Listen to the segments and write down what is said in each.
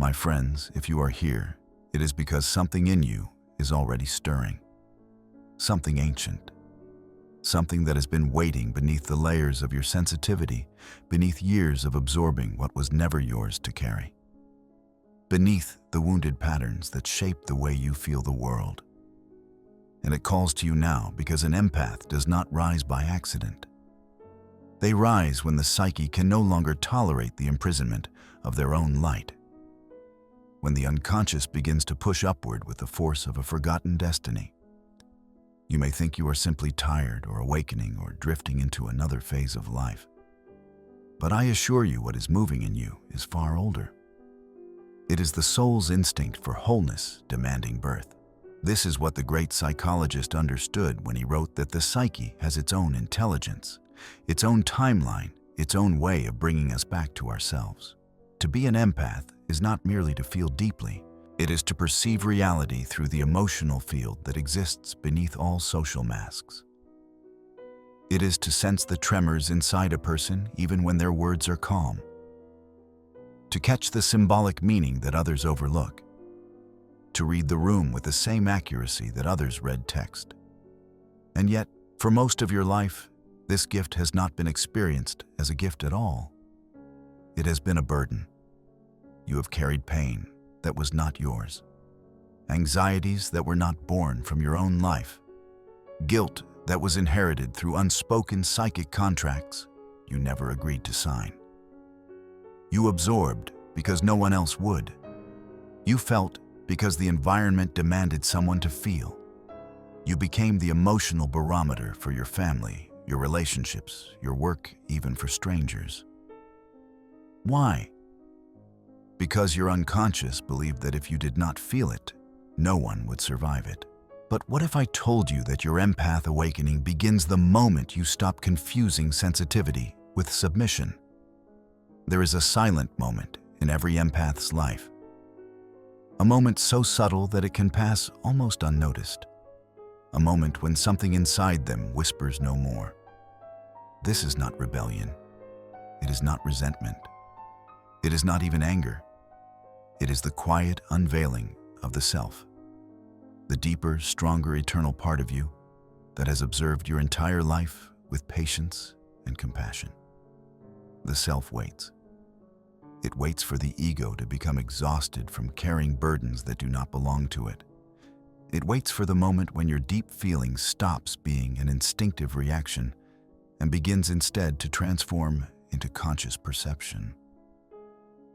My friends, if you are here, it is because something in you is already stirring. Something ancient. Something that has been waiting beneath the layers of your sensitivity, beneath years of absorbing what was never yours to carry. Beneath the wounded patterns that shape the way you feel the world. And it calls to you now because an empath does not rise by accident. They rise when the psyche can no longer tolerate the imprisonment of their own light. When the unconscious begins to push upward with the force of a forgotten destiny. You may think you are simply tired or awakening or drifting into another phase of life. But I assure you what is moving in you is far older. It is the soul's instinct for wholeness demanding birth. This is what the great psychologist understood when he wrote that the psyche has its own intelligence, its own timeline, its own way of bringing us back to ourselves. To be an empath is not merely to feel deeply, it is to perceive reality through the emotional field that exists beneath all social masks. It is to sense the tremors inside a person even when their words are calm. To catch the symbolic meaning that others overlook. To read the room with the same accuracy that others read text. And yet, for most of your life, this gift has not been experienced as a gift at all. It has been a burden. You have carried pain that was not yours, anxieties that were not born from your own life, guilt that was inherited through unspoken psychic contracts you never agreed to sign. You absorbed because no one else would. You felt because the environment demanded someone to feel. You became the emotional barometer for your family, your relationships, your work, even for strangers. Why? Because your unconscious believed that if you did not feel it, no one would survive it. But what if I told you that your empath awakening begins the moment you stop confusing sensitivity with submission? There is a silent moment in every empath's life. A moment so subtle that it can pass almost unnoticed. A moment when something inside them whispers no more. This is not rebellion. It is not resentment. It is not even anger. It is the quiet unveiling of the self. The deeper, stronger, eternal part of you that has observed your entire life with patience and compassion. The self waits. It waits for the ego to become exhausted from carrying burdens that do not belong to it. It waits for the moment when your deep feeling stops being an instinctive reaction and begins instead to transform into conscious perception.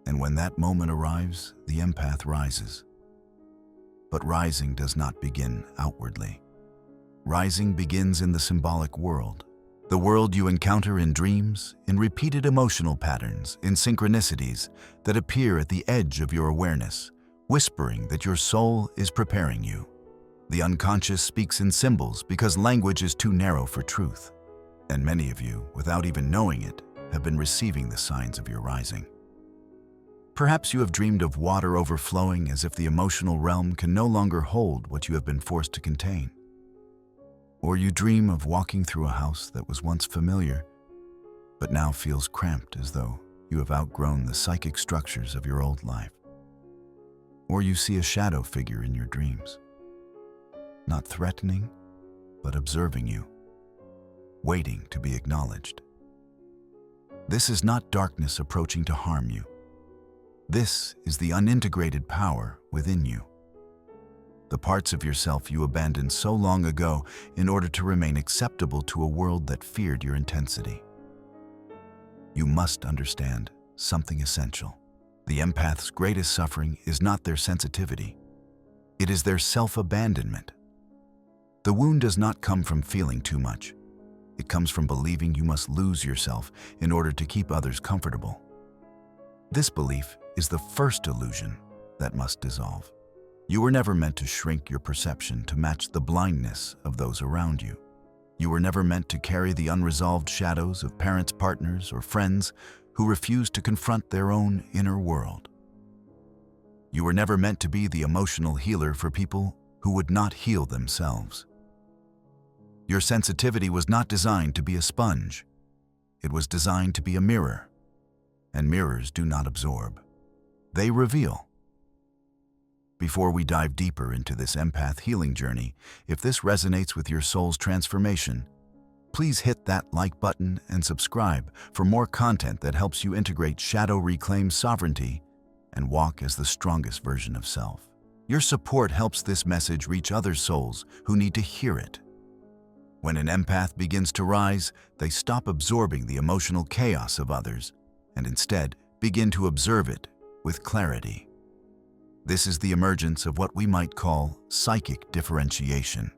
And when that moment arrives, the empath rises. But rising does not begin outwardly. Rising begins in the symbolic world. The world you encounter in dreams, in repeated emotional patterns, in synchronicities that appear at the edge of your awareness, whispering that your soul is preparing you. The unconscious speaks in symbols because language is too narrow for truth. And many of you, without even knowing it, have been receiving the signs of your rising. Perhaps you have dreamed of water overflowing as if the emotional realm can no longer hold what you have been forced to contain. Or you dream of walking through a house that was once familiar, but now feels cramped as though you have outgrown the psychic structures of your old life. Or you see a shadow figure in your dreams, not threatening, but observing you, waiting to be acknowledged. This is not darkness approaching to harm you. This is the unintegrated power within you. The parts of yourself you abandoned so long ago in order to remain acceptable to a world that feared your intensity. You must understand something essential. The empath's greatest suffering is not their sensitivity. It is their self-abandonment. The wound does not come from feeling too much. It comes from believing you must lose yourself in order to keep others comfortable. This belief is the first illusion that must dissolve. You were never meant to shrink your perception to match the blindness of those around you. You were never meant to carry the unresolved shadows of parents, partners, or friends who refuse to confront their own inner world. You were never meant to be the emotional healer for people who would not heal themselves. Your sensitivity was not designed to be a sponge. It was designed to be a mirror. And mirrors do not absorb. They reveal. Before we dive deeper into this empath healing journey, if this resonates with your soul's transformation, please hit that like button and subscribe for more content that helps you integrate shadow, reclaim sovereignty, and walk as the strongest version of self. Your support helps this message reach other souls who need to hear it. When an empath begins to rise, they stop absorbing the emotional chaos of others and instead begin to observe it with clarity. This is the emergence of what we might call psychic differentiation.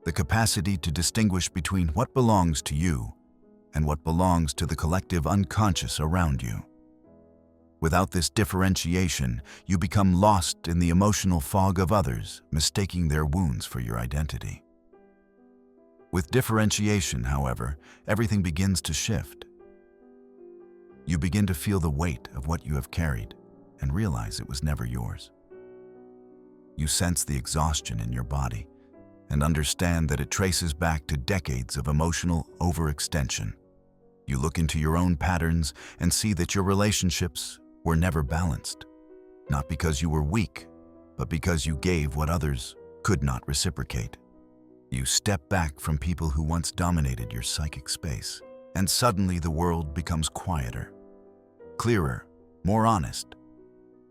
The capacity to distinguish between what belongs to you and what belongs to the collective unconscious around you. Without this differentiation, you become lost in the emotional fog of others, mistaking their wounds for your identity. With differentiation, however, everything begins to shift. You begin to feel the weight of what you have carried and realize it was never yours. You sense the exhaustion in your body and understand that it traces back to decades of emotional overextension. You look into your own patterns and see that your relationships were never balanced, not because you were weak, but because you gave what others could not reciprocate. You step back from people who once dominated your psychic space, and suddenly the world becomes quieter, clearer, more honest.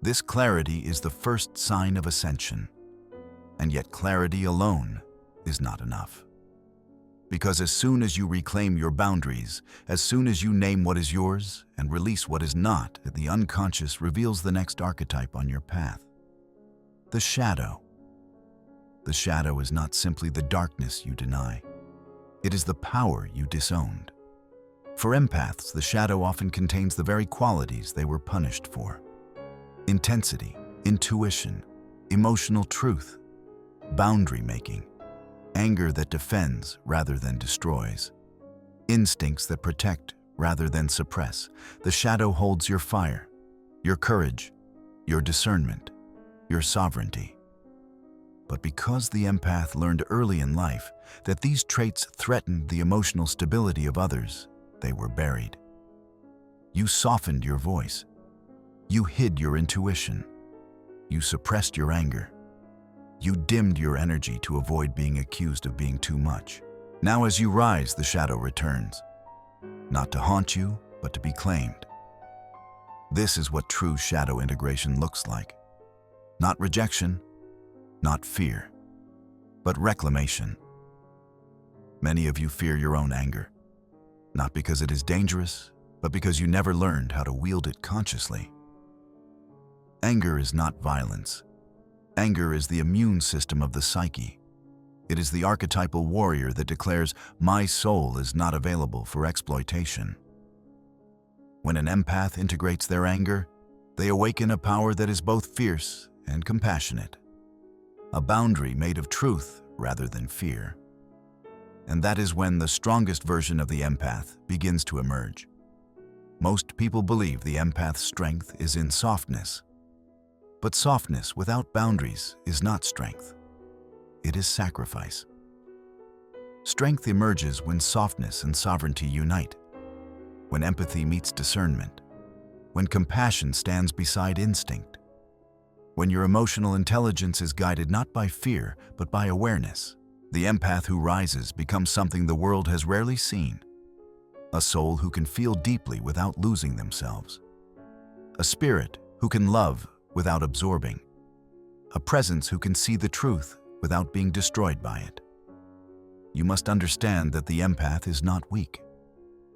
This clarity is the first sign of ascension, and yet clarity alone is not enough. Because as soon as you reclaim your boundaries, as soon as you name what is yours and release what is not, the unconscious reveals the next archetype on your path. The shadow. The shadow is not simply the darkness you deny. It is the power you disowned. For empaths, the shadow often contains the very qualities they were punished for. Intensity, intuition, emotional truth, boundary making, anger that defends rather than destroys, instincts that protect rather than suppress. The shadow holds your fire, your courage, your discernment, your sovereignty. But because the empath learned early in life that these traits threatened the emotional stability of others, they were buried. You softened your voice. You hid your intuition. You suppressed your anger. You dimmed your energy to avoid being accused of being too much. Now as you rise, the shadow returns, not to haunt you, but to be claimed. This is what true shadow integration looks like. Not rejection, not fear, but reclamation. Many of you fear your own anger, not because it is dangerous, but because you never learned how to wield it consciously. Anger is not violence. Anger is the immune system of the psyche. It is the archetypal warrior that declares, "My soul is not available for exploitation." When an empath integrates their anger, they awaken a power that is both fierce and compassionate. A boundary made of truth rather than fear. And that is when the strongest version of the empath begins to emerge. Most people believe the empath's strength is in softness. But softness without boundaries is not strength. It is sacrifice. Strength emerges when softness and sovereignty unite, when empathy meets discernment, when compassion stands beside instinct, when your emotional intelligence is guided not by fear, but by awareness. The empath who rises becomes something the world has rarely seen. A soul who can feel deeply without losing themselves. A spirit who can love without absorbing. A presence who can see the truth without being destroyed by it. You must understand that the empath is not weak.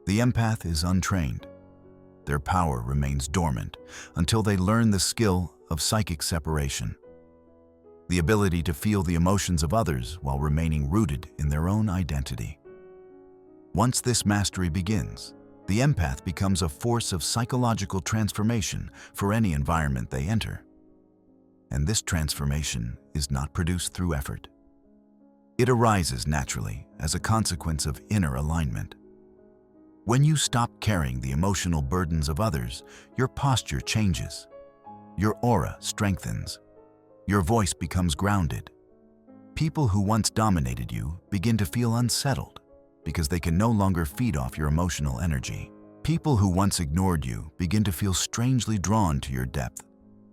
The empath is untrained. Their power remains dormant until they learn the skill of psychic separation. The ability to feel the emotions of others while remaining rooted in their own identity. Once this mastery begins, the empath becomes a force of psychological transformation for any environment they enter. And this transformation is not produced through effort. It arises naturally as a consequence of inner alignment. When you stop carrying the emotional burdens of others, your posture changes. Your aura strengthens. Your voice becomes grounded. People who once dominated you begin to feel unsettled because they can no longer feed off your emotional energy. People who once ignored you begin to feel strangely drawn to your depth,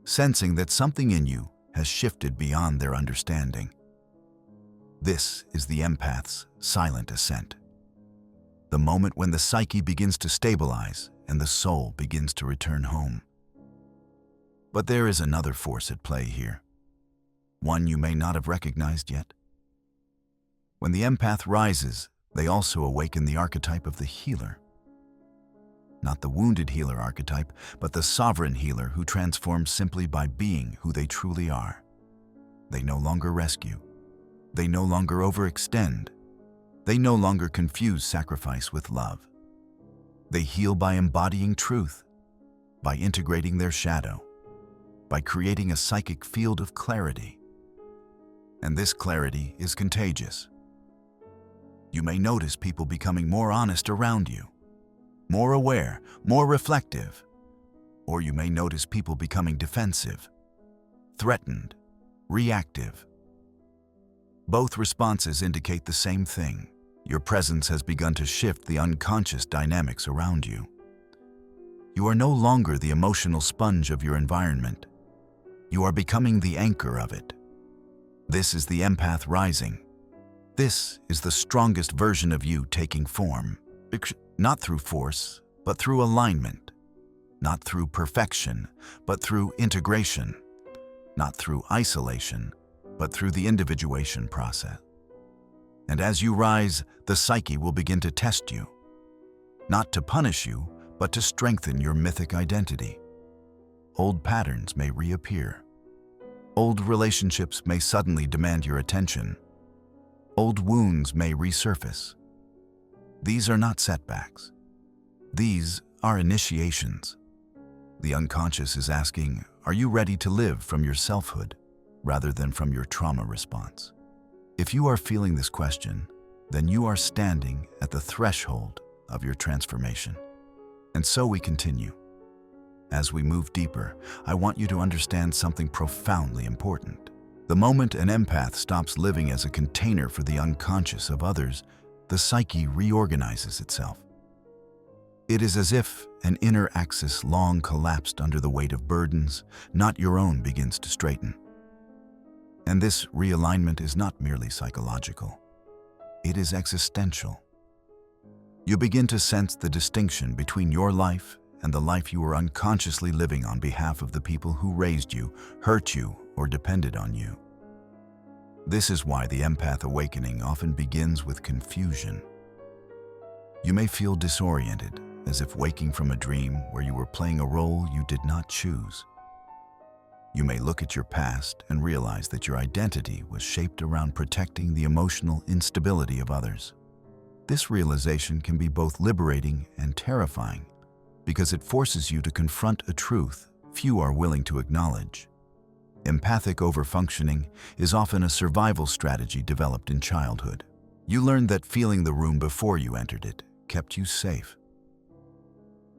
sensing that something in you has shifted beyond their understanding. This is the empath's silent ascent. The moment when the psyche begins to stabilize and the soul begins to return home. But there is another force at play here, one you may not have recognized yet. When the empath rises, they also awaken the archetype of the healer. Not the wounded healer archetype, but the sovereign healer who transforms simply by being who they truly are. They no longer rescue. They no longer overextend. They no longer confuse sacrifice with love. They heal by embodying truth, by integrating their shadow, by creating a psychic field of clarity. And this clarity is contagious. You may notice people becoming more honest around you, more aware, more reflective, or you may notice people becoming defensive, threatened, reactive. Both responses indicate the same thing. Your presence has begun to shift the unconscious dynamics around you. You are no longer the emotional sponge of your environment. You are becoming the anchor of it. This is the empath rising. This is the strongest version of you taking form, not through force, but through alignment, not through perfection, but through integration, not through isolation, but through the individuation process. And as you rise, the psyche will begin to test you, not to punish you, but to strengthen your mythic identity. Old patterns may reappear. Old relationships may suddenly demand your attention. Old wounds may resurface. These are not setbacks. These are initiations. The unconscious is asking, are you ready to live from your selfhood rather than from your trauma response? If you are feeling this question, then you are standing at the threshold of your transformation. And so we continue. As we move deeper, I want you to understand something profoundly important. The moment an empath stops living as a container for the unconscious of others, the psyche reorganizes itself. It is as if an inner axis long collapsed under the weight of burdens, not your own, begins to straighten. And this realignment is not merely psychological. It is existential. You begin to sense the distinction between your life and the life you were unconsciously living on behalf of the people who raised you, hurt you, or depended on you. This is why the empath awakening often begins with confusion. You may feel disoriented, as if waking from a dream where you were playing a role you did not choose. You may look at your past and realize that your identity was shaped around protecting the emotional instability of others. This realization can be both liberating and terrifying because it forces you to confront a truth few are willing to acknowledge. Empathic overfunctioning is often a survival strategy developed in childhood. You learned that feeling the room before you entered it kept you safe.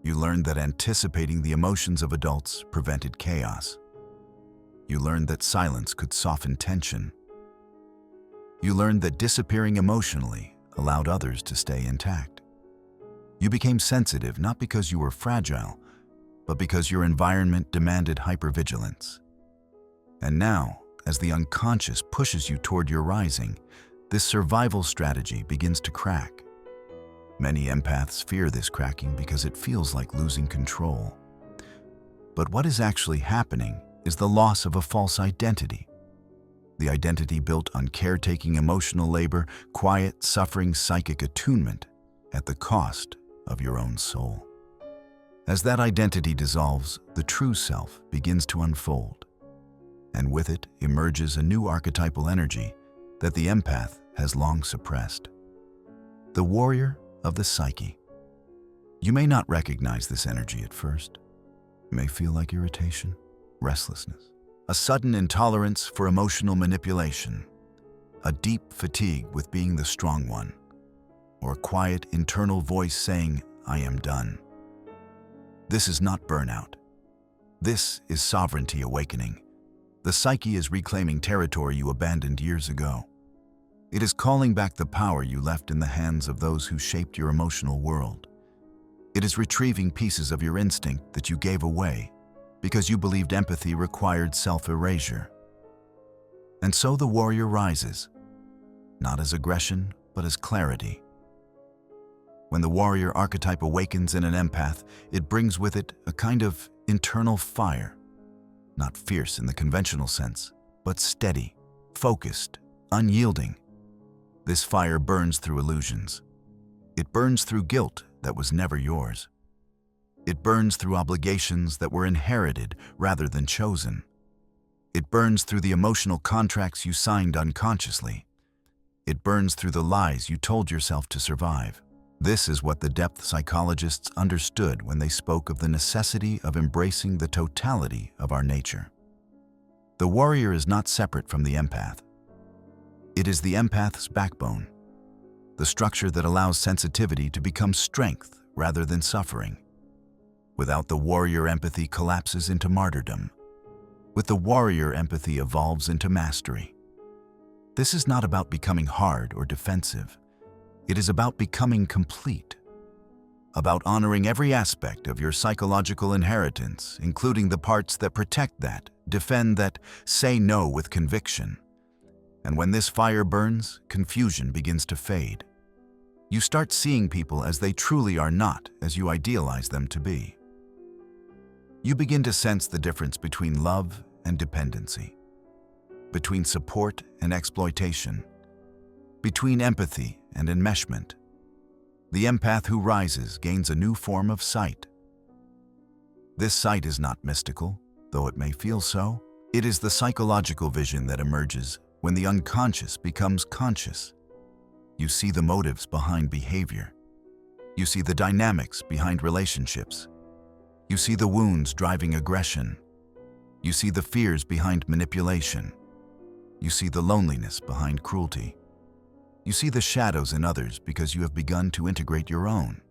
You learned that anticipating the emotions of adults prevented chaos. You learned that silence could soften tension. You learned that disappearing emotionally allowed others to stay intact. You became sensitive not because you were fragile, but because your environment demanded hypervigilance. And now, as the unconscious pushes you toward your rising, this survival strategy begins to crack. Many empaths fear this cracking because it feels like losing control. But what is actually happening is the loss of a false identity. The identity built on caretaking emotional labor, quiet, suffering psychic attunement at the cost of your own soul. As that identity dissolves, the true self begins to unfold. And with it emerges a new archetypal energy that the empath has long suppressed. The warrior of the psyche. You may not recognize this energy at first. It may feel like irritation, restlessness, a sudden intolerance for emotional manipulation, a deep fatigue with being the strong one, or a quiet internal voice saying, "I am done." This is not burnout. This is sovereignty awakening. The psyche is reclaiming territory you abandoned years ago. It is calling back the power you left in the hands of those who shaped your emotional world. It is retrieving pieces of your instinct that you gave away because you believed empathy required self-erasure. And so the warrior rises, not as aggression, but as clarity. When the warrior archetype awakens in an empath, it brings with it a kind of internal fire, not fierce in the conventional sense, but steady, focused, unyielding. This fire burns through illusions. It burns through guilt that was never yours. It burns through obligations that were inherited rather than chosen. It burns through the emotional contracts you signed unconsciously. It burns through the lies you told yourself to survive. This is what the depth psychologists understood when they spoke of the necessity of embracing the totality of our nature. The warrior is not separate from the empath. It is the empath's backbone, the structure that allows sensitivity to become strength rather than suffering. Without the warrior, empathy collapses into martyrdom. With the warrior, empathy evolves into mastery. This is not about becoming hard or defensive. It is about becoming complete, about honoring every aspect of your psychological inheritance, including the parts that protect that, defend that, say no with conviction. And when this fire burns, confusion begins to fade. You start seeing people as they truly are, not as you idealize them to be. You begin to sense the difference between love and dependency, between support and exploitation, between empathy and enmeshment. The empath who rises gains a new form of sight. This sight is not mystical, though it may feel so. It is the psychological vision that emerges when the unconscious becomes conscious. You see the motives behind behavior. You see the dynamics behind relationships. You see the wounds driving aggression. You see the fears behind manipulation. You see the loneliness behind cruelty. You see the shadows in others because you have begun to integrate your own.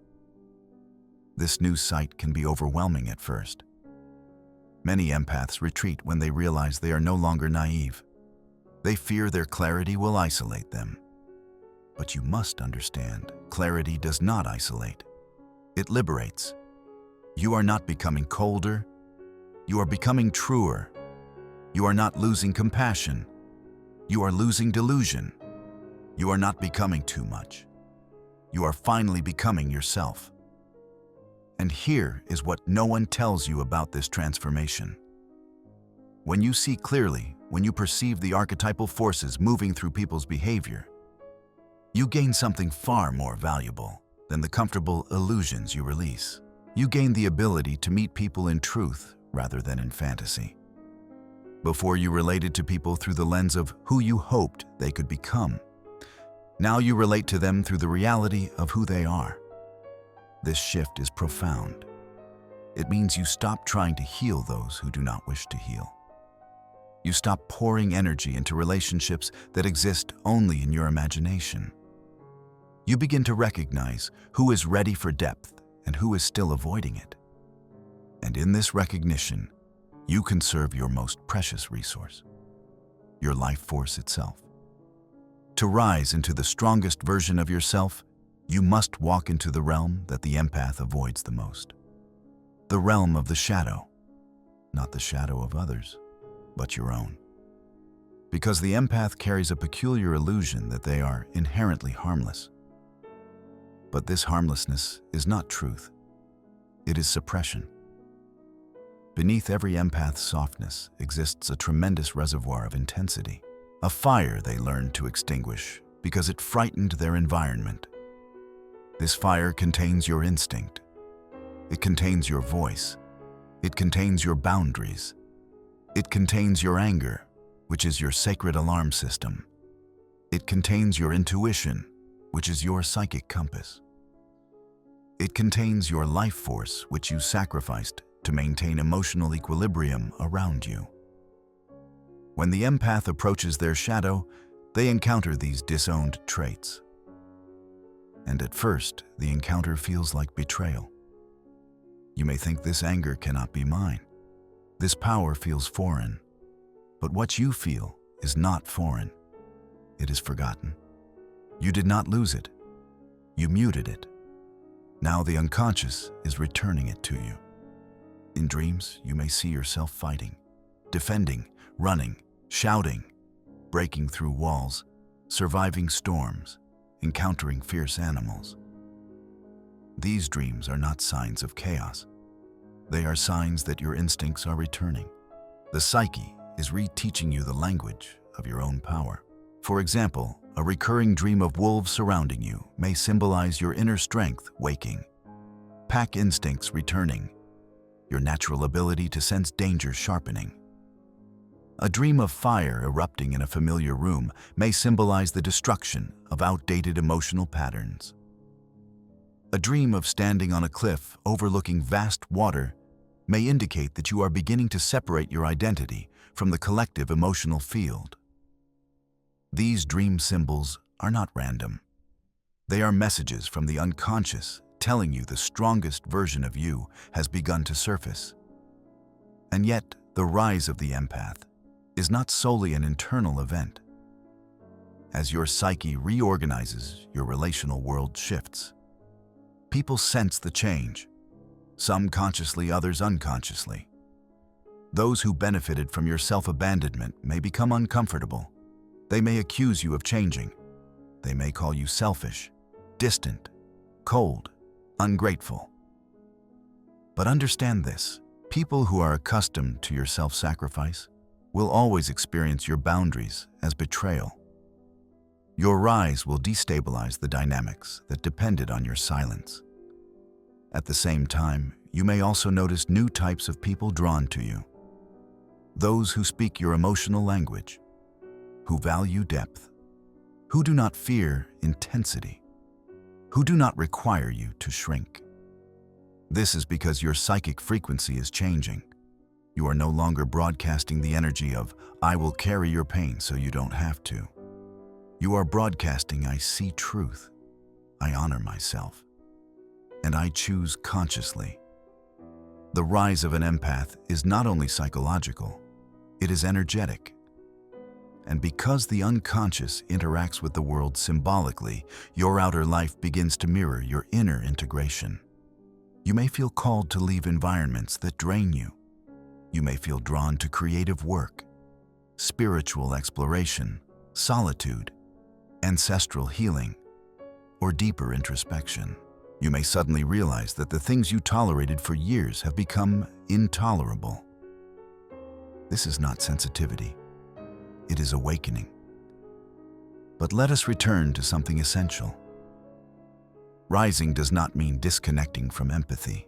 This new sight can be overwhelming at first. Many empaths retreat when they realize they are no longer naive. They fear their clarity will isolate them. But you must understand, clarity does not isolate. It liberates. You are not becoming colder. You are becoming truer. You are not losing compassion. You are losing delusion. You are not becoming too much. You are finally becoming yourself. And here is what no one tells you about this transformation. When you see clearly, when you perceive the archetypal forces moving through people's behavior, you gain something far more valuable than the comfortable illusions you release. You gain the ability to meet people in truth rather than in fantasy. Before you related to people through the lens of who you hoped they could become. Now you relate to them through the reality of who they are. This shift is profound. It means you stop trying to heal those who do not wish to heal. You stop pouring energy into relationships that exist only in your imagination. You begin to recognize who is ready for depth and who is still avoiding it. And in this recognition, you conserve your most precious resource, your life force itself. To rise into the strongest version of yourself, you must walk into the realm that the empath avoids the most. The realm of the shadow, not the shadow of others, but your own. Because the empath carries a peculiar illusion that they are inherently harmless. But this harmlessness is not truth. It is suppression. Beneath every empath's softness exists a tremendous reservoir of intensity, a fire they learned to extinguish because it frightened their environment. This fire contains your instinct. It contains your voice. It contains your boundaries. It contains your anger, which is your sacred alarm system. It contains your intuition, which is your psychic compass. It contains your life force, which you sacrificed to maintain emotional equilibrium around you. When the empath approaches their shadow, they encounter these disowned traits. And at first, the encounter feels like betrayal. You may think this anger cannot be mine. This power feels foreign. But what you feel is not foreign. It is forgotten. You did not lose it. You muted it. Now the unconscious is returning it to you. In dreams, you may see yourself fighting, defending, running, shouting. breaking through walls, surviving storms, encountering fierce animals. These dreams are not signs of chaos. They are signs that your instincts are returning. The psyche is reteaching you the language of your own power. For example, a recurring dream of wolves surrounding you may symbolize your inner strength waking, pack instincts returning, your natural ability to sense danger sharpening. A dream of fire erupting in a familiar room may symbolize the destruction of outdated emotional patterns. A dream of standing on a cliff overlooking vast water may indicate that you are beginning to separate your identity from the collective emotional field. These dream symbols are not random. They are messages from the unconscious telling you the strongest version of you has begun to surface. And yet, the rise of the empath is not solely an internal event. As your psyche reorganizes, your relational world shifts. People sense the change, some consciously, others unconsciously. Those who benefited from your self-abandonment may become uncomfortable. They may accuse you of changing. They may call you selfish, distant, cold, ungrateful. But understand this, people who are accustomed to your self-sacrifice will always experience your boundaries as betrayal. Your rise will destabilize the dynamics that depended on your silence. At the same time, you may also notice new types of people drawn to you. Those who speak your emotional language, who value depth, who do not fear intensity, who do not require you to shrink. This is because your psychic frequency is changing. You are no longer broadcasting the energy of, "I will carry your pain so you don't have to." You are broadcasting, "I see truth, I honor myself, and I choose consciously." The rise of an empath is not only psychological, it is energetic. And because the unconscious interacts with the world symbolically, your outer life begins to mirror your inner integration. You may feel called to leave environments that drain you. You may feel drawn to creative work, spiritual exploration, solitude, ancestral healing, or deeper introspection. You may suddenly realize that the things you tolerated for years have become intolerable. This is not sensitivity. It is awakening. But let us return to something essential. Rising does not mean disconnecting from empathy.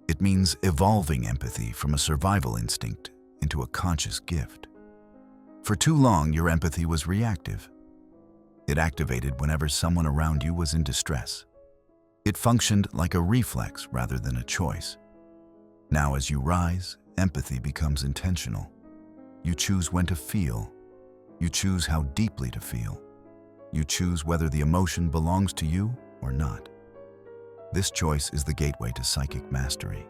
It means evolving empathy from a survival instinct into a conscious gift. For too long, your empathy was reactive. It activated whenever someone around you was in distress. It functioned like a reflex rather than a choice. Now, as you rise, empathy becomes intentional. You choose when to feel. You choose how deeply to feel. You choose whether the emotion belongs to you or not. This choice is the gateway to psychic mastery.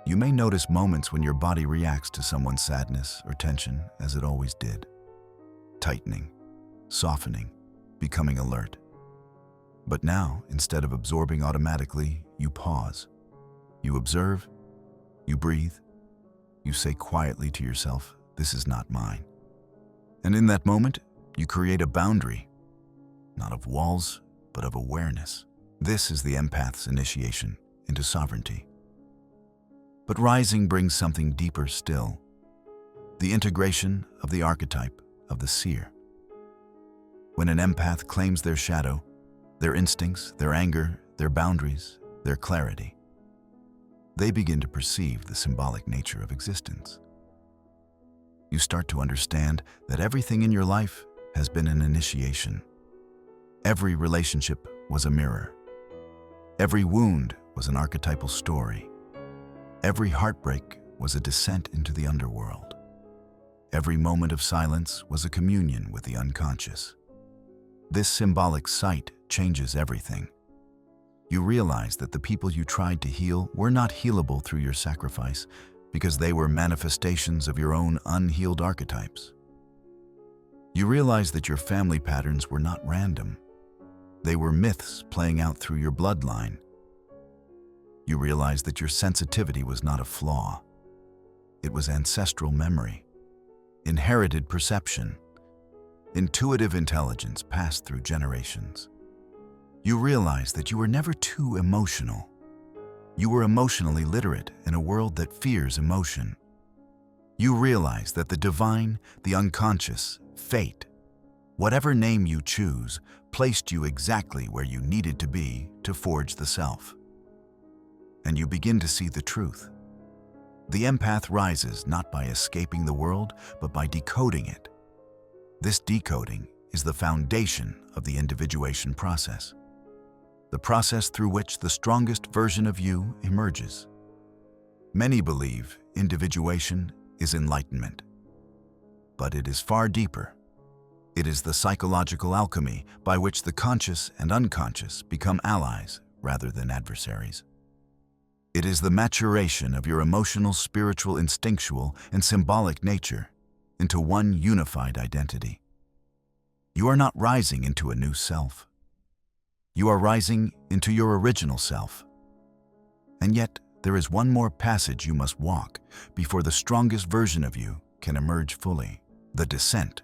You may notice moments when your body reacts to someone's sadness or tension as it always did. Tightening, softening, becoming alert. But now, instead of absorbing automatically, you pause. You observe, you breathe, you say quietly to yourself, "This is not mine." And in that moment, you create a boundary, not of walls, but of awareness. This is the empath's initiation into sovereignty. But rising brings something deeper still, the integration of the archetype of the seer. When an empath claims their shadow, their instincts, their anger, their boundaries, their clarity, they begin to perceive the symbolic nature of existence. You start to understand that everything in your life has been an initiation. Every relationship was a mirror. Every wound was an archetypal story. Every heartbreak was a descent into the underworld. Every moment of silence was a communion with the unconscious. This symbolic sight changes everything. You realize that the people you tried to heal were not healable through your sacrifice because they were manifestations of your own unhealed archetypes. You realize that your family patterns were not random. They were myths playing out through your bloodline. You realize that your sensitivity was not a flaw. It was ancestral memory. inherited perception, intuitive intelligence passed through generations. You realize that you were never too emotional. You were emotionally literate in a world that fears emotion. You realize that the divine, the unconscious, fate, whatever name you choose, placed you exactly where you needed to be to forge the self. And you begin to see the truth. The empath rises not by escaping the world, but by decoding it. This decoding is the foundation of the individuation process, the process through which the strongest version of you emerges. Many believe individuation is enlightenment, but it is far deeper. It is the psychological alchemy by which the conscious and unconscious become allies rather than adversaries. It is the maturation of your emotional, spiritual, instinctual, and symbolic nature into one unified identity. You are not rising into a new self. You are rising into your original self. And yet, there is one more passage you must walk before the strongest version of you can emerge fully: the descent.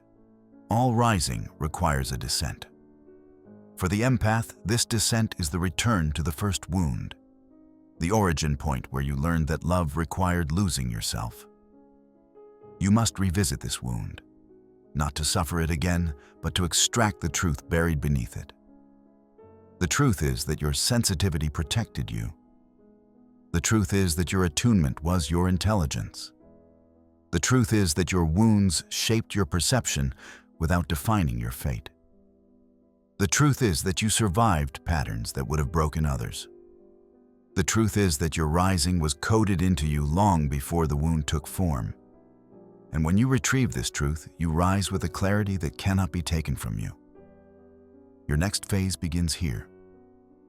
All rising requires a descent. For the empath, this descent is the return to the first wound, the origin point where you learned that love required losing yourself. You must revisit this wound, not to suffer it again, but to extract the truth buried beneath it. The truth is that your sensitivity protected you. The truth is that your attunement was your intelligence. The truth is that your wounds shaped your perception without defining your fate. The truth is that you survived patterns that would have broken others. The truth is that your rising was coded into you long before the wound took form. And when you retrieve this truth, you rise with a clarity that cannot be taken from you. Your next phase begins here,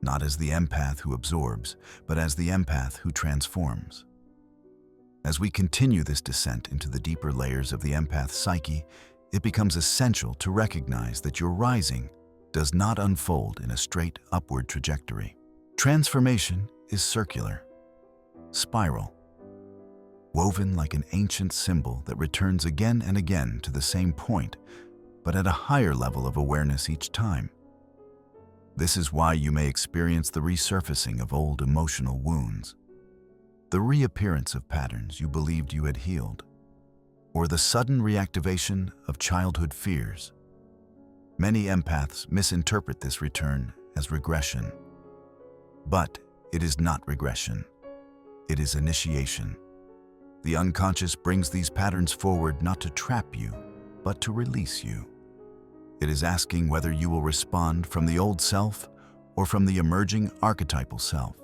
not as the empath who absorbs, but as the empath who transforms. As we continue this descent into the deeper layers of the empath psyche, it becomes essential to recognize that your rising does not unfold in a straight upward trajectory. Transformation is circular, spiral, woven like an ancient symbol that returns again and again to the same point, but at a higher level of awareness each time. This is why you may experience the resurfacing of old emotional wounds, the reappearance of patterns you believed you had healed, or the sudden reactivation of childhood fears. Many empaths misinterpret this return as regression. But it is not regression. It is initiation. The unconscious brings these patterns forward not to trap you, but to release you. It is asking whether you will respond from the old self or from the emerging archetypal self.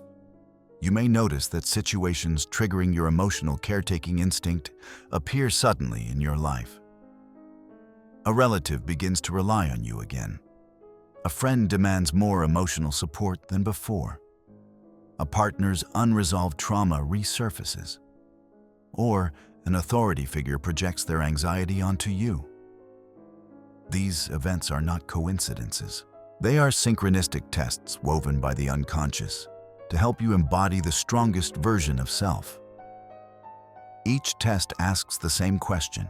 You may notice that situations triggering your emotional caretaking instinct appear suddenly in your life. A relative begins to rely on you again. A friend demands more emotional support than before. A partner's unresolved trauma resurfaces. Or an authority figure projects their anxiety onto you. These events are not coincidences. They are synchronistic tests woven by the unconscious to help you embody the strongest version of self. Each test asks the same question: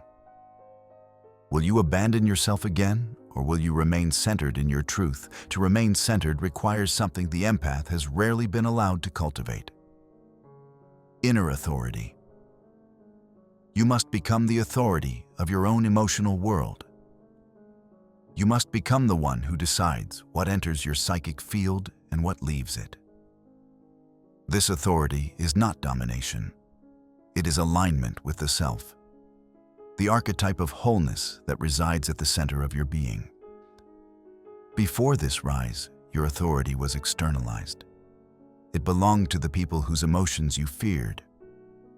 will you abandon yourself again, or will you remain centered in your truth? To remain centered requires something the empath has rarely been allowed to cultivate: inner authority. You must become the authority of your own emotional world. You must become the one who decides what enters your psychic field and what leaves it. This authority is not domination. It is alignment with the self, the archetype of wholeness that resides at the center of your being. Before this rise, your authority was externalized. It belonged to the people whose emotions you feared,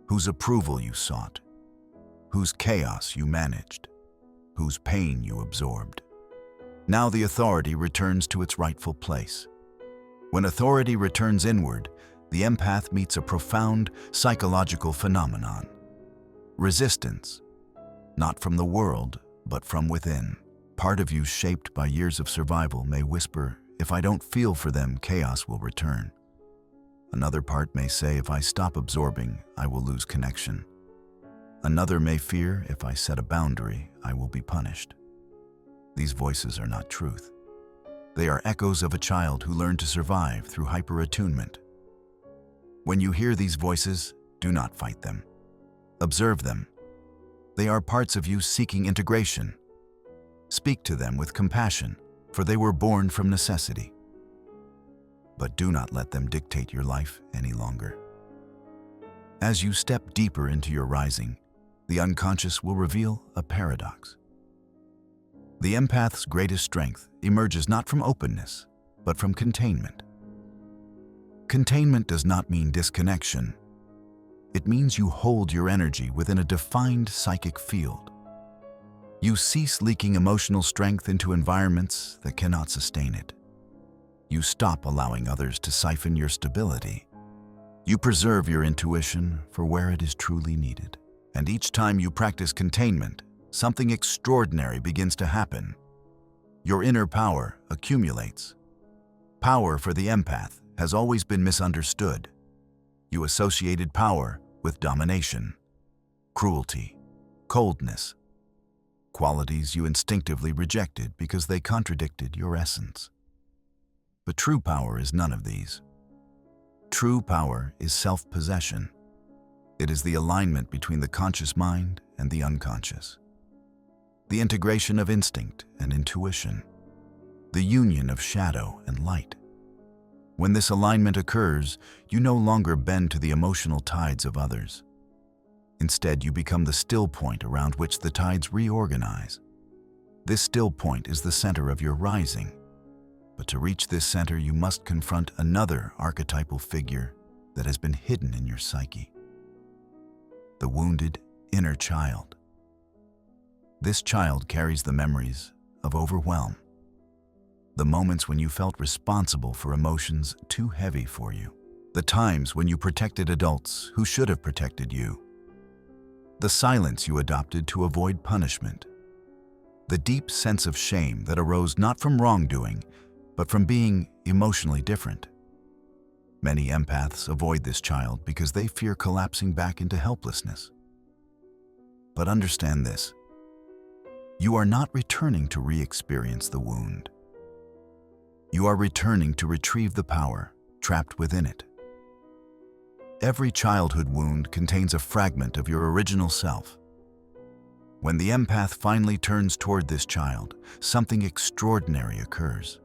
whose approval you sought, whose chaos you managed, whose pain you absorbed. Now the authority returns to its rightful place. When authority returns inward, the empath meets a profound psychological phenomenon: resistance, not from the world, but from within. Part of you shaped by years of survival may whisper, "If I don't feel for them, chaos will return." Another part may say, "If I stop absorbing, I will lose connection." Another may fear, if I set a boundary, I will be punished. These voices are not truth. They are echoes of a child who learned to survive through hyper-attunement. When you hear these voices, do not fight them. Observe them. They are parts of you seeking integration. Speak to them with compassion, for they were born from necessity. But do not let them dictate your life any longer. As you step deeper into your rising, the unconscious will reveal a paradox. The empath's greatest strength emerges not from openness, but from containment. Containment does not mean disconnection. It means you hold your energy within a defined psychic field. You cease leaking emotional strength into environments that cannot sustain it. You stop allowing others to siphon your stability. You preserve your intuition for where it is truly needed. And each time you practice containment, something extraordinary begins to happen. Your inner power accumulates. Power for the empath has always been misunderstood. You associated power with domination, cruelty, coldness, qualities you instinctively rejected because they contradicted your essence. But true power is none of these. True power is self-possession. It is the alignment between the conscious mind and the unconscious. The integration of instinct and intuition. The union of shadow and light. When this alignment occurs, you no longer bend to the emotional tides of others. Instead, you become the still point around which the tides reorganize. This still point is the center of your rising. But to reach this center, you must confront another archetypal figure that has been hidden in your psyche. The wounded inner child. This child carries the memories of overwhelm. The moments when you felt responsible for emotions too heavy for you. The times when you protected adults who should have protected you. The silence you adopted to avoid punishment. The deep sense of shame that arose not from wrongdoing, but from being emotionally different. Many empaths avoid this child because they fear collapsing back into helplessness. But understand this. You are not returning to re-experience the wound. You are returning to retrieve the power trapped within it. Every childhood wound contains a fragment of your original self. When the empath finally turns toward this child, something extraordinary occurs.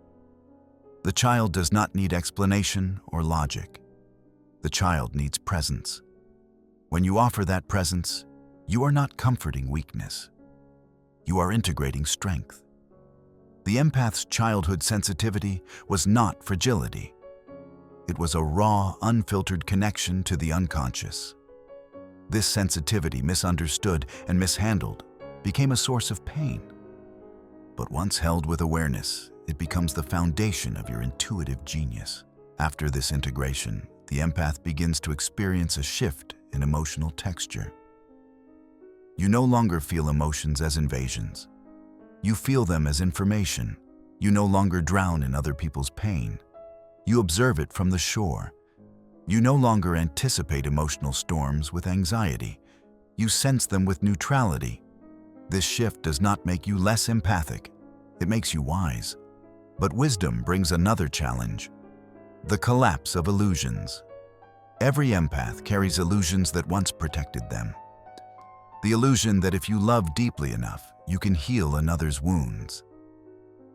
The child does not need explanation or logic. The child needs presence. When you offer that presence, you are not comforting weakness. You are integrating strength. The empath's childhood sensitivity was not fragility. It was a raw, unfiltered connection to the unconscious. This sensitivity, misunderstood and mishandled, became a source of pain. But once held with awareness, it becomes the foundation of your intuitive genius. After this integration, the empath begins to experience a shift in emotional texture. You no longer feel emotions as invasions. You feel them as information. You no longer drown in other people's pain. You observe it from the shore. You no longer anticipate emotional storms with anxiety. You sense them with neutrality. This shift does not make you less empathic. It makes you wise. But wisdom brings another challenge: the collapse of illusions. Every empath carries illusions that once protected them. The illusion that if you love deeply enough, you can heal another's wounds.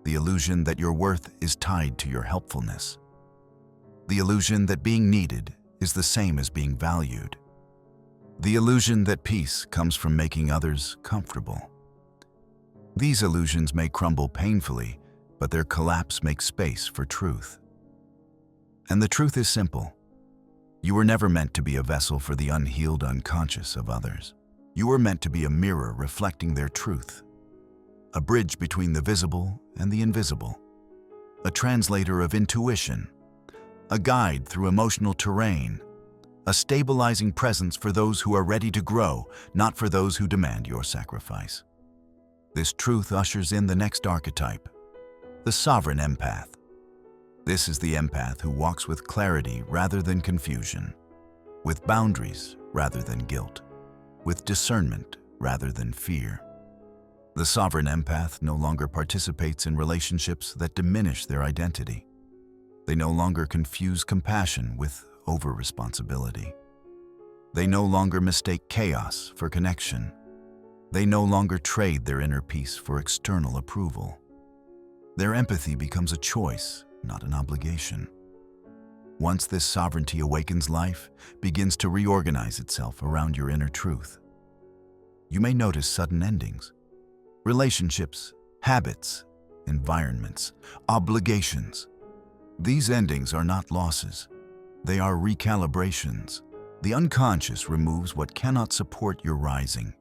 The illusion that your worth is tied to your helpfulness. The illusion that being needed is the same as being valued. The illusion that peace comes from making others comfortable. These illusions may crumble painfully, but their collapse makes space for truth. And the truth is simple. You were never meant to be a vessel for the unhealed unconscious of others. You were meant to be a mirror reflecting their truth, a bridge between the visible and the invisible, a translator of intuition, a guide through emotional terrain, a stabilizing presence for those who are ready to grow, not for those who demand your sacrifice. This truth ushers in the next archetype, the sovereign empath. This is the empath who walks with clarity rather than confusion, with boundaries rather than guilt, with discernment rather than fear. The sovereign empath no longer participates in relationships that diminish their identity. They no longer confuse compassion with over-responsibility. They no longer mistake chaos for connection. They no longer trade their inner peace for external approval. Their empathy becomes a choice, not an obligation. Once this sovereignty awakens, life begins to reorganize itself around your inner truth. You may notice sudden endings. Relationships, habits, environments, obligations. These endings are not losses. They are recalibrations. The unconscious removes what cannot support your rising.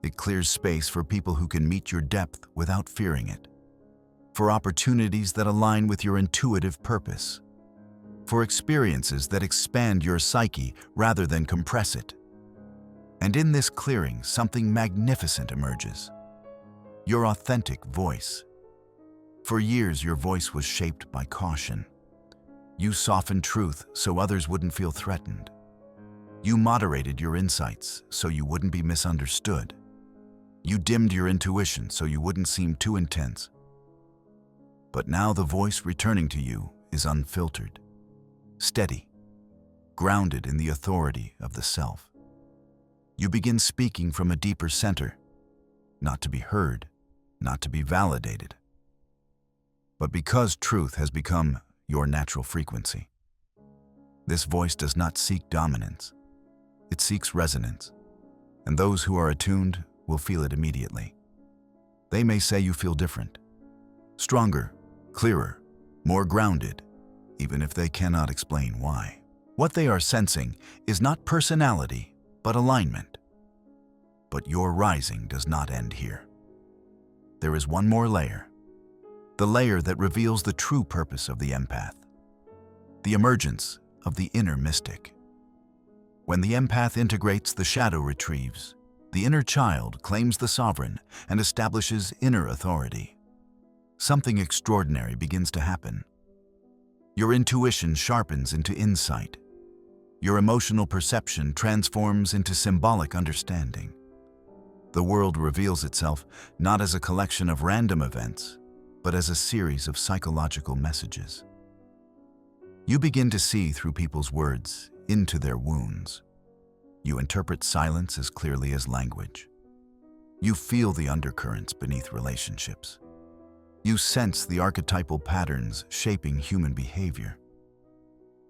It clears space for people who can meet your depth without fearing it, for opportunities that align with your intuitive purpose, for experiences that expand your psyche rather than compress it. And in this clearing, something magnificent emerges. Your authentic voice. For years, your voice was shaped by caution. You softened truth so others wouldn't feel threatened. You moderated your insights so you wouldn't be misunderstood. You dimmed your intuition so you wouldn't seem too intense. But now the voice returning to you is unfiltered, steady, grounded in the authority of the self. You begin speaking from a deeper center, not to be heard, not to be validated, but because truth has become your natural frequency. This voice does not seek dominance. It seeks resonance, and those who are attuned will feel it immediately. They may say you feel different, stronger, clearer, more grounded, even if they cannot explain why. What they are sensing is not personality, but alignment. But your rising does not end here. There is one more layer, the layer that reveals the true purpose of the empath, the emergence of the inner mystic. When the empath integrates, the shadow retrieves. The inner child claims the sovereign and establishes inner authority. Something extraordinary begins to happen. Your intuition sharpens into insight. Your emotional perception transforms into symbolic understanding. The world reveals itself not as a collection of random events, but as a series of psychological messages. You begin to see through people's words into their wounds. You interpret silence as clearly as language. You feel the undercurrents beneath relationships. You sense the archetypal patterns shaping human behavior.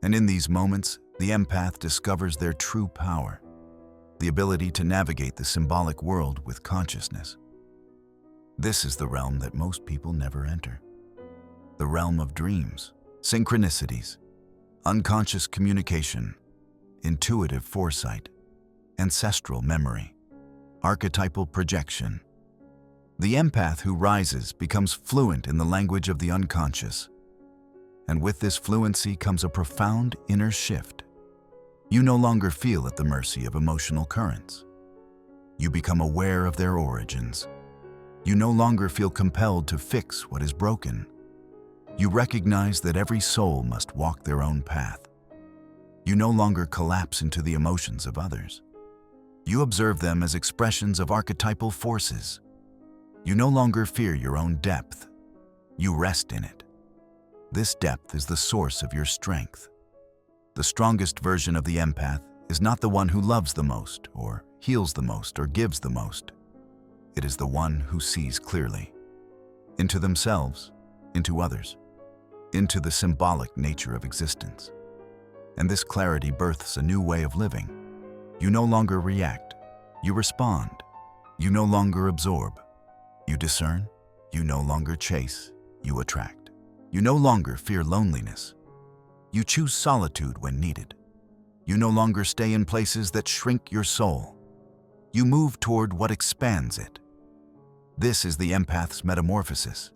And in these moments, the empath discovers their true power, the ability to navigate the symbolic world with consciousness. This is the realm that most people never enter. The realm of dreams, synchronicities, unconscious communication, intuitive foresight, ancestral memory, archetypal projection. The empath who rises becomes fluent in the language of the unconscious. And with this fluency comes a profound inner shift. You no longer feel at the mercy of emotional currents. You become aware of their origins. You no longer feel compelled to fix what is broken. You recognize that every soul must walk their own path. You no longer collapse into the emotions of others. You observe them as expressions of archetypal forces. You no longer fear your own depth. You rest in it. This depth is the source of your strength. The strongest version of the empath is not the one who loves the most, or heals the most, or gives the most. It is the one who sees clearly, into themselves, into others, into the symbolic nature of existence. And this clarity births a new way of living. You no longer react, you respond. You no longer absorb, you discern. You no longer chase, you attract. You no longer fear loneliness. You choose solitude when needed. You no longer stay in places that shrink your soul. You move toward what expands it. This is the empath's metamorphosis,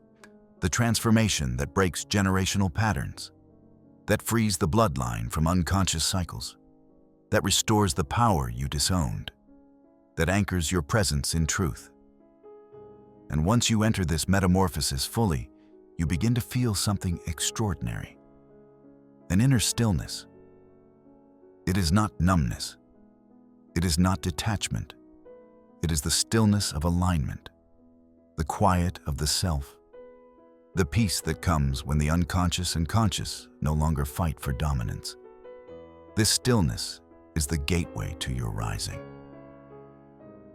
the transformation that breaks generational patterns, that frees the bloodline from unconscious cycles, that restores the power you disowned, that anchors your presence in truth. And once you enter this metamorphosis fully, you begin to feel something extraordinary, an inner stillness. It is not numbness. It is not detachment. It is the stillness of alignment, the quiet of the self, the peace that comes when the unconscious and conscious no longer fight for dominance. This stillness is the gateway to your rising.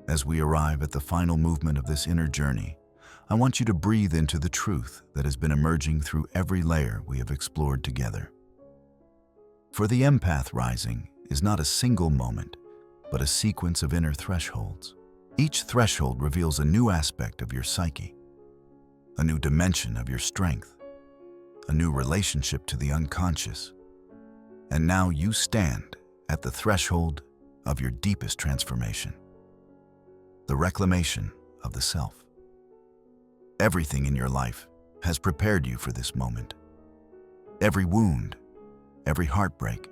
As we arrive at the final movement of this inner journey, I want you to breathe into the truth that has been emerging through every layer we have explored together. For the empath rising is not a single moment, but a sequence of inner thresholds. Each threshold reveals a new aspect of your psyche, a new dimension of your strength, a new relationship to the unconscious. And now you stand at the threshold of your deepest transformation, the reclamation of the self. Everything in your life has prepared you for this moment. Every wound, every heartbreak,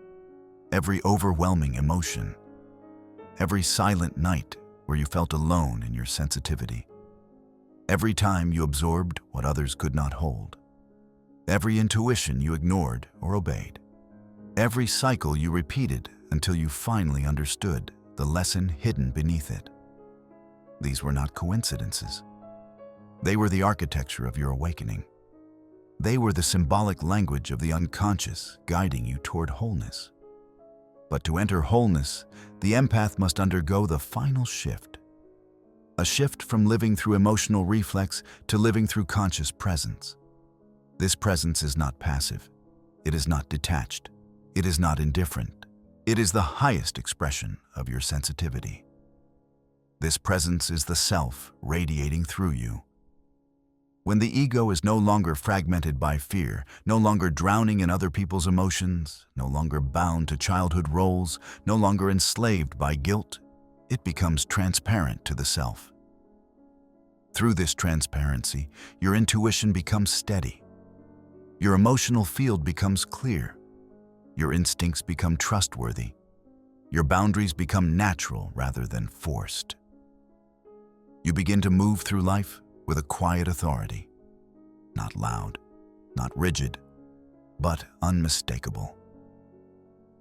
every overwhelming emotion, every silent night where you felt alone in your sensitivity, every time you absorbed what others could not hold, every intuition you ignored or obeyed, every cycle you repeated until you finally understood the lesson hidden beneath it. These were not coincidences. They were the architecture of your awakening. They were the symbolic language of the unconscious guiding you toward wholeness. But to enter wholeness, the empath must undergo the final shift. A shift from living through emotional reflex to living through conscious presence. This presence is not passive. It is not detached. It is not indifferent. It is the highest expression of your sensitivity. This presence is the self radiating through you. When the ego is no longer fragmented by fear, no longer drowning in other people's emotions, no longer bound to childhood roles, no longer enslaved by guilt, it becomes transparent to the self. Through this transparency, your intuition becomes steady. Your emotional field becomes clear. Your instincts become trustworthy. Your boundaries become natural rather than forced. You begin to move through life with a quiet authority, not loud, not rigid, but unmistakable.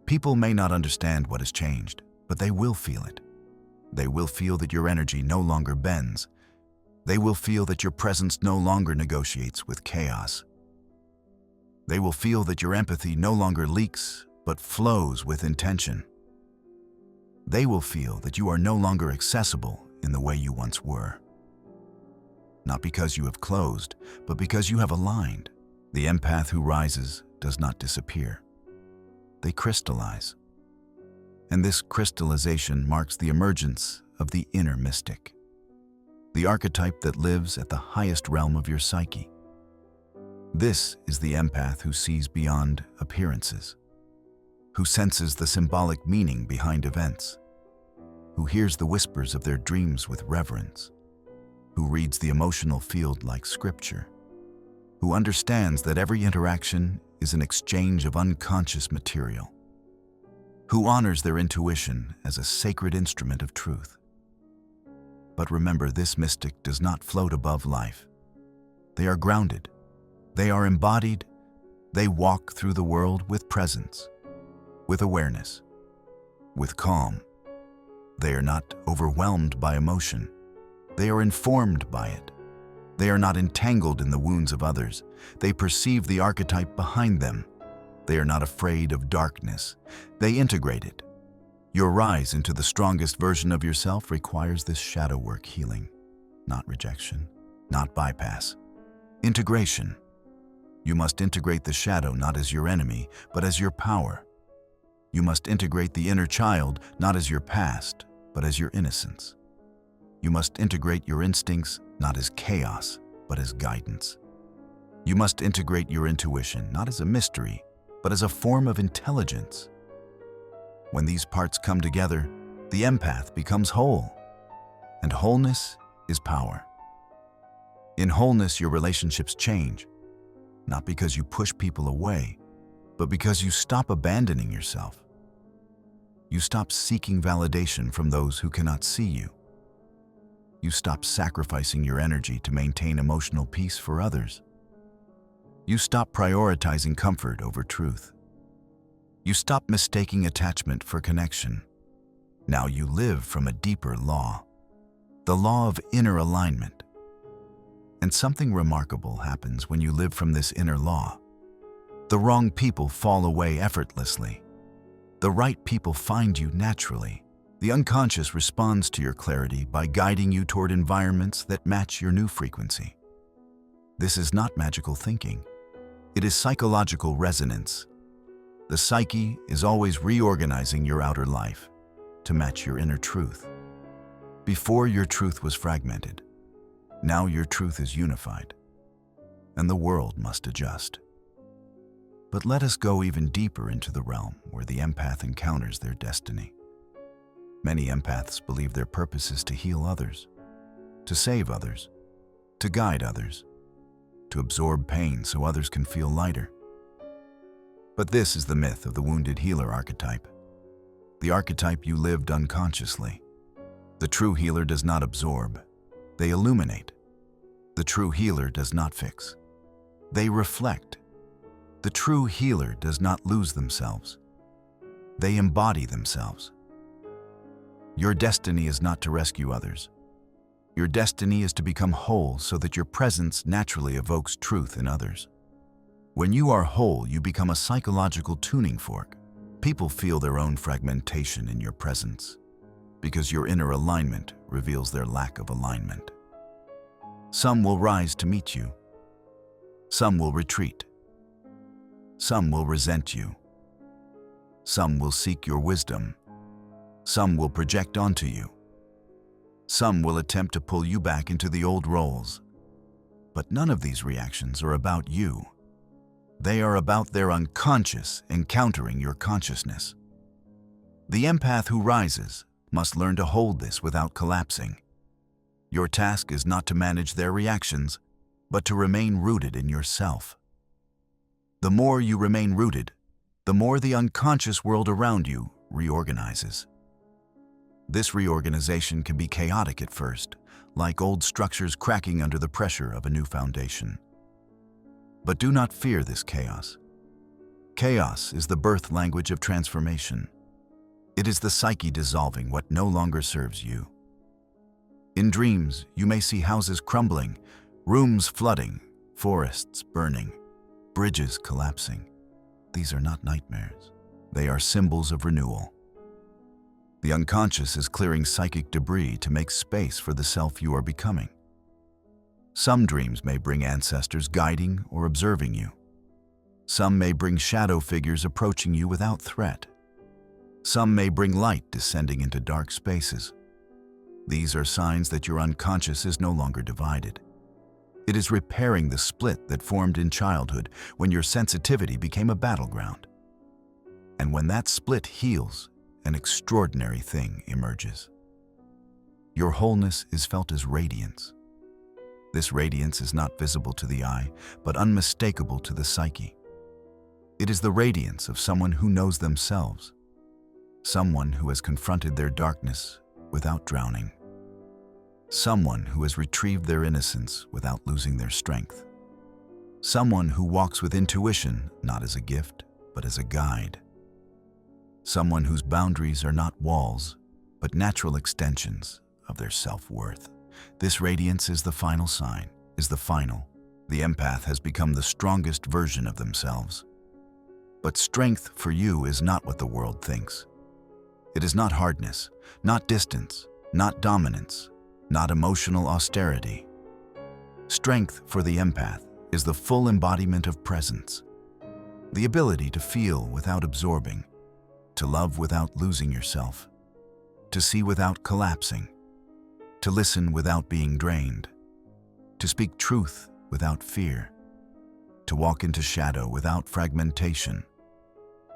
People may not understand what has changed, but they will feel it. They will feel that your energy no longer bends. They will feel that your presence no longer negotiates with chaos. They will feel that your empathy no longer leaks, but flows with intention. They will feel that you are no longer accessible in the way you once were. Not because you have closed, but because you have aligned. The empath who rises does not disappear. They crystallize. And this crystallization marks the emergence of the inner mystic, the archetype that lives at the highest realm of your psyche. This is the empath who sees beyond appearances, who senses the symbolic meaning behind events, who hears the whispers of their dreams with reverence, who reads the emotional field like scripture, who understands that every interaction is an exchange of unconscious material, who honors their intuition as a sacred instrument of truth. But remember, this mystic does not float above life. They are grounded. They are embodied. They walk through the world with presence, with awareness, with calm. They are not overwhelmed by emotion. They are informed by it. They are not entangled in the wounds of others. They perceive the archetype behind them. They are not afraid of darkness. They integrate it. Your rise into the strongest version of yourself requires this shadow work healing, not rejection, not bypass. Integration. You must integrate the shadow not as your enemy, but as your power. You must integrate the inner child not as your past, but as your innocence. You must integrate your instincts not as chaos, but as guidance. You must integrate your intuition not as a mystery, but as a form of intelligence. When these parts come together, the empath becomes whole, and wholeness is power. In wholeness, your relationships change, not because you push people away, but because you stop abandoning yourself. You stop seeking validation from those who cannot see you. You stop sacrificing your energy to maintain emotional peace for others. You stop prioritizing comfort over truth. You stop mistaking attachment for connection. Now you live from a deeper law, the law of inner alignment. And something remarkable happens when you live from this inner law. The wrong people fall away effortlessly. The right people find you naturally. The unconscious responds to your clarity by guiding you toward environments that match your new frequency. This is not magical thinking. It is psychological resonance. The psyche is always reorganizing your outer life to match your inner truth. Before, your truth was fragmented. Now your truth is unified, and the world must adjust. But let us go even deeper into the realm where the empath encounters their destiny. Many empaths believe their purpose is to heal others, to save others, to guide others, to absorb pain so others can feel lighter. But this is the myth of the wounded healer archetype, the archetype you lived unconsciously. The true healer does not absorb, they illuminate. The true healer does not fix, they reflect. The true healer does not lose themselves, they embody themselves. Your destiny is not to rescue others. Your destiny is to become whole so that your presence naturally evokes truth in others. When you are whole, you become a psychological tuning fork. People feel their own fragmentation in your presence because your inner alignment reveals their lack of alignment. Some will rise to meet you. Some will retreat. Some will resent you. Some will seek your wisdom. Some will project onto you. Some will attempt to pull you back into the old roles. But none of these reactions are about you. They are about their unconscious encountering your consciousness. The empath who rises must learn to hold this without collapsing. Your task is not to manage their reactions, but to remain rooted in yourself. The more you remain rooted, the more the unconscious world around you reorganizes. This reorganization can be chaotic at first, like old structures cracking under the pressure of a new foundation. But do not fear this chaos. Chaos is the birth language of transformation. It is the psyche dissolving what no longer serves you. In dreams, you may see houses crumbling, rooms flooding, forests burning, bridges collapsing. These are not nightmares. They are symbols of renewal. The unconscious is clearing psychic debris to make space for the self you are becoming. Some dreams may bring ancestors guiding or observing you. Some may bring shadow figures approaching you without threat. Some may bring light descending into dark spaces. These are signs that your unconscious is no longer divided. It is repairing the split that formed in childhood when your sensitivity became a battleground. And when that split heals, an extraordinary thing emerges. Your wholeness is felt as radiance. This radiance is not visible to the eye, but unmistakable to the psyche. It is the radiance of someone who knows themselves, someone who has confronted their darkness without drowning, someone who has retrieved their innocence without losing their strength, someone who walks with intuition not as a gift, but as a guide, someone whose boundaries are not walls, but natural extensions of their self-worth. This radiance is the final sign, The empath has become the strongest version of themselves. But strength for you is not what the world thinks. It is not hardness, not distance, not dominance, not emotional austerity. Strength for the empath is the full embodiment of presence, the ability to feel without absorbing, to love without losing yourself, to see without collapsing, to listen without being drained, to speak truth without fear, to walk into shadow without fragmentation,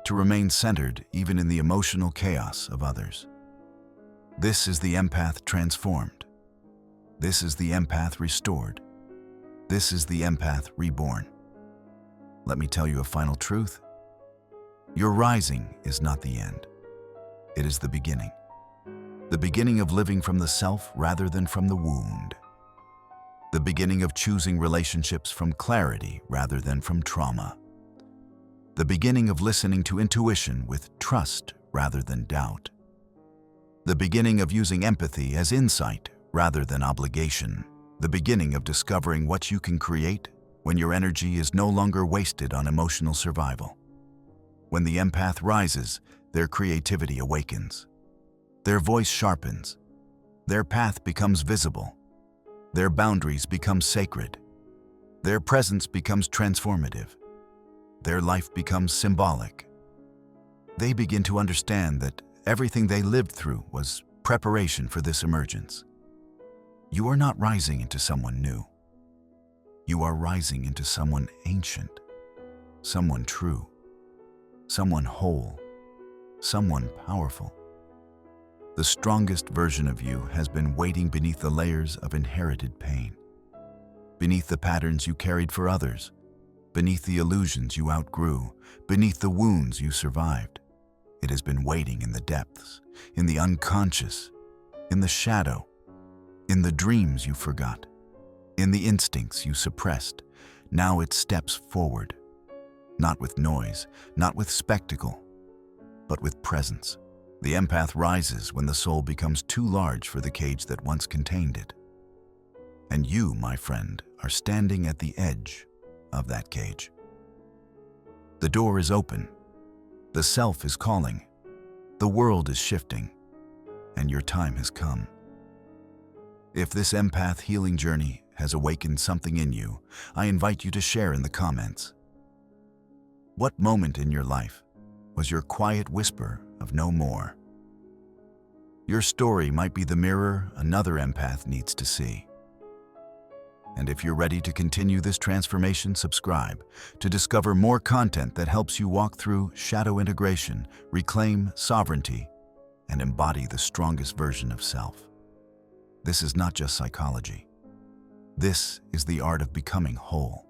to remain centered even in the emotional chaos of others. This is the empath transformed. This is the empath restored. This is the empath reborn. Let me tell you a final truth. Your rising is not the end. It is the beginning. The beginning of living from the self rather than from the wound. The beginning of choosing relationships from clarity rather than from trauma. The beginning of listening to intuition with trust rather than doubt. The beginning of using empathy as insight rather than obligation. The beginning of discovering what you can create when your energy is no longer wasted on emotional survival. When the empath rises, their creativity awakens. Their voice sharpens. Their path becomes visible. Their boundaries become sacred. Their presence becomes transformative. Their life becomes symbolic. They begin to understand that everything they lived through was preparation for this emergence. You are not rising into someone new. You are rising into someone ancient, someone true, someone whole, someone powerful. The strongest version of you has been waiting beneath the layers of inherited pain, beneath the patterns you carried for others, beneath the illusions you outgrew, beneath the wounds you survived. It has been waiting in the depths, in the unconscious, in the shadow, in the dreams you forgot, in the instincts you suppressed. Now it steps forward, not with noise, not with spectacle, but with presence. The empath rises when the soul becomes too large for the cage that once contained it. And you, my friend, are standing at the edge of that cage. The door is open. The self is calling. The world is shifting. And your time has come. If this empath healing journey has awakened something in you, I invite you to share in the comments. What moment in your life was your quiet whisper of no more? Your story might be the mirror another empath needs to see. And if you're ready to continue this transformation, subscribe to discover more content that helps you walk through shadow integration, reclaim sovereignty, and embody the strongest version of self. This is not just psychology. This is the art of becoming whole.